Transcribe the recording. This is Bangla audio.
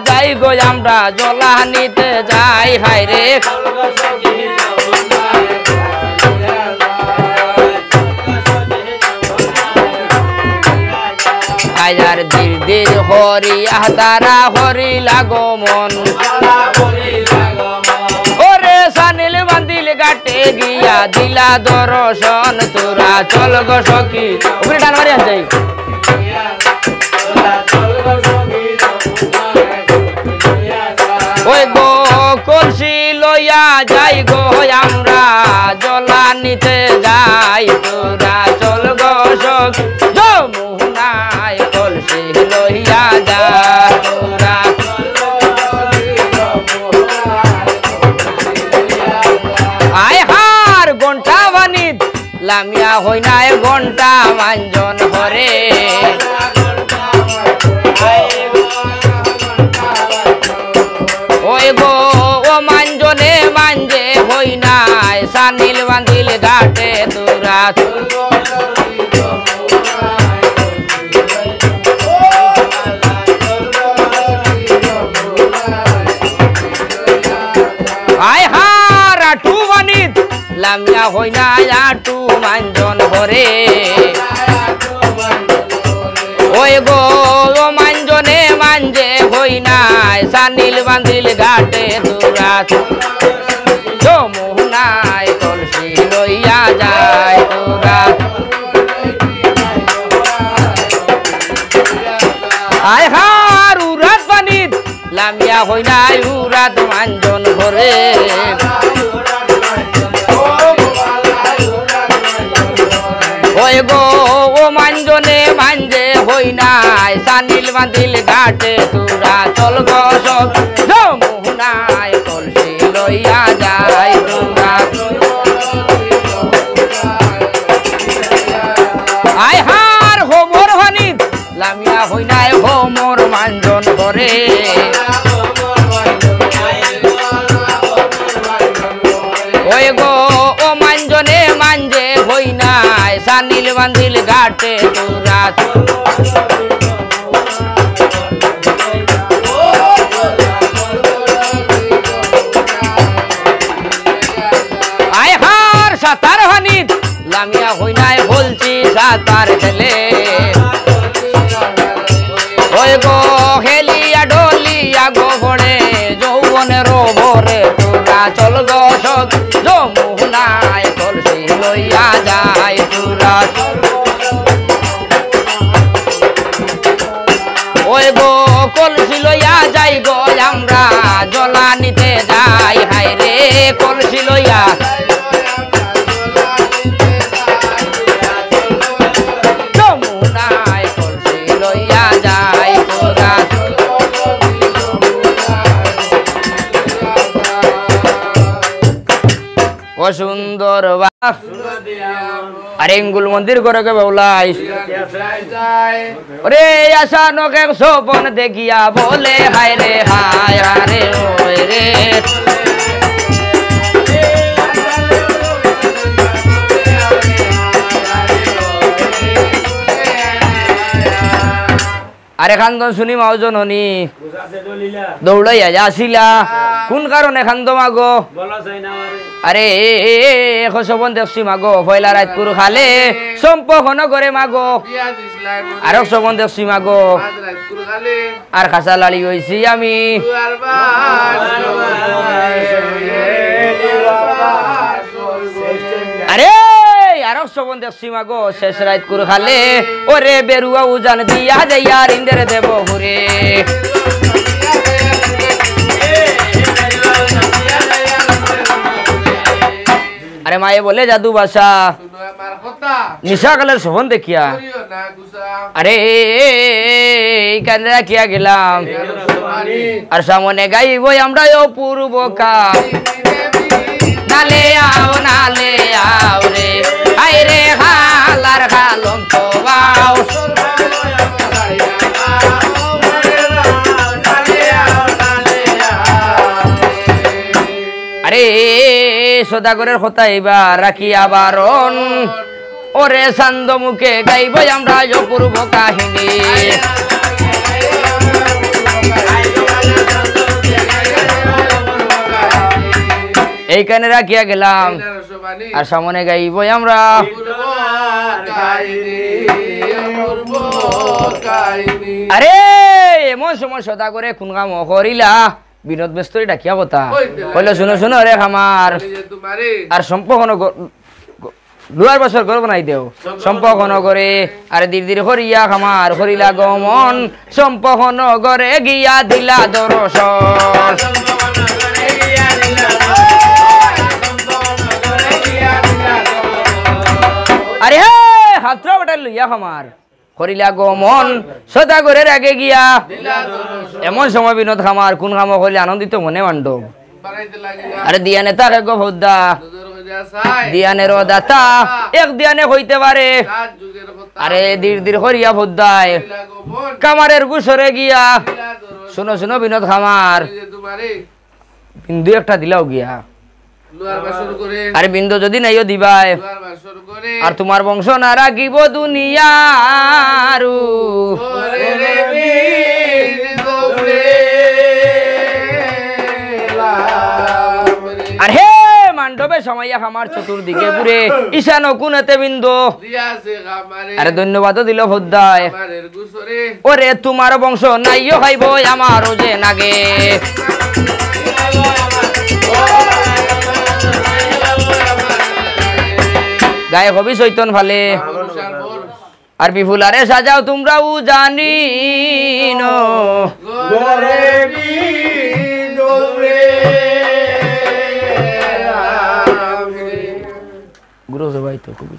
যাই গো আমরা জলা নিতে যাই হায় রে আয়ার ধীর ধীর হরিয়া তারা হরি লাগমন ওরে সানিল বান্দিল গাটে গিয়া দিলা দর্শন তোরা চল গো সখী উপরে টান মারি যাই ওই গো কলসি লইয়া যাই গো আমরা জলা নিতে যাই তোরা চল গো সখী যমুনায় কলসি লইয়া যা তোরা আয় হার ঘন্টা বানিত লামিয়া হই নাই ঘন্টা মানজন হরে ওই গো ও মানজনে মানজে হই নাই সানিল বান্দিল ঘাটে তোরা আয় হার আটু বানিত লামিয়া হই নাই আটু মানজন ঘরে ওই গো ও মানজনে মানজে হই নাই সানিল বান্দিল ঘাটে তোরা যমুনায় কলসি লইয়া যায় তোরা আয় হার উরাত বানিত লামিয়া হই নাই উরাত মানজন ঘরে ওই গো ও মানজনে মানজে হই নাই সানিল বান্দিল ঘাটে তোরা চল গো সব যমুনায় কলসি লইয়া যায় তোরা আয় হার হোমর ভানিত লামিয়া হই নাই হোমর মানজন করে ওই গো ও মানজনে মানজে হই নাই সানিল বান্দিল ঘাটে তোরা আয় হার সাতার হানিত লামিয়া হই নাই বলছি সাতার খেলে ওই গো হেলিয়া ডলিয়া গো ভরে যৌবনের ভরে তোরা চল গো সব যমুনায় কলসি লইয়া যায় তোরা ওই গো কলসি লইয়া যাই গো আমরা জলা নিতে যাই হায় রে কলসি লইয়া যমুনায় কলসি লইয়া যাই তোরা ও সুন্দর আরে ইঙ্গুল মন্দির করে কে বউলাই ওরে আশা নকে সোপন দেখিয়া বলে হায় রে হায় হারে ওই রে আরে খান্দন শুনি মাও জননী দৌড়াইয়া যাসিলা কোন কারণে খান্দ মাগো আরে সবন দেখছি মাগো পয়লা রাতপুর খালে সম্পখন করে মাগো আর সবন দেখছি মাগো আর খাসা লাড়ি হইছি আমি আরে আর সবন দেখছি মাগো শেষ রাতপুর খালে ওরে বেরুয়া উজান দিয়া যাইয়া ইন্দের দেব ঘুরে আরে মায়ে বলে জাদু বাসা নিশা কালের শোভন দেখিয়া আরে কানে রাখিয়া গেলাম আর সামনে গাইব আমরা পূর্ব নালে আও রে আই রে হালার হালম তো বাও আরে সদাগরের কথা এবার রাখিয়া বারণ ওরে সান্দ মুখে গাইব আমরা পূর্ব কাহিনী এইখানে রাখিয়া গেলাম আর সামনে গাইব আমরা আরে এমন সময় সদা করে কোন কাম করিলা বিনোদ মেস্তরি ডাকিয়া কথা কইলো শুনো শুনো রে খামার আর সম্পর্ক দুয়ার বছর গর্ব নাই দেও সম্পর্ক নগরে আরে ধীরে ধীরে হরিয়া খামার হরিলা গমন সম্পর্ক নগরে গিয়া দিলা দর্শন আরে হে হাতরা বটাল লইয়া খামার হরিলা গমন সদা করে আগে গিয়া এমন সময় বিনোদ খামার কোন খামো হইলে আনন্দিত মনে মান্ডব আরে দিয়া নেতা রে গো ভদ্দা দিয়ানের দাতা এক দিয়ানে হইতে পারে আরে ধীর ধীর হরিয়া ভদ্দায় কামারের গুসরে গিয়া শুনো শুনো বিনোদ খামার বিন্দু একটা দিলাও গিয়া আরে বিন্দু যদি নাইও দিবাই আর তোমার বংশ না রাখিব দুনিয়ারু আর হে মান্ডবে সময়া খামার চতুর্দিকে পুরে ঈশান কোনেতে বিন্দু আরে ধন্যবাদ দিল ভদ্দায় ওরে তোমার বংশ নাইও খাইব আমারও যে নাগে গায়ে হবি চৈতন ফালে আর বিফুলারে সাজাও তোমরাও জানি গুরু সবাই তো খুব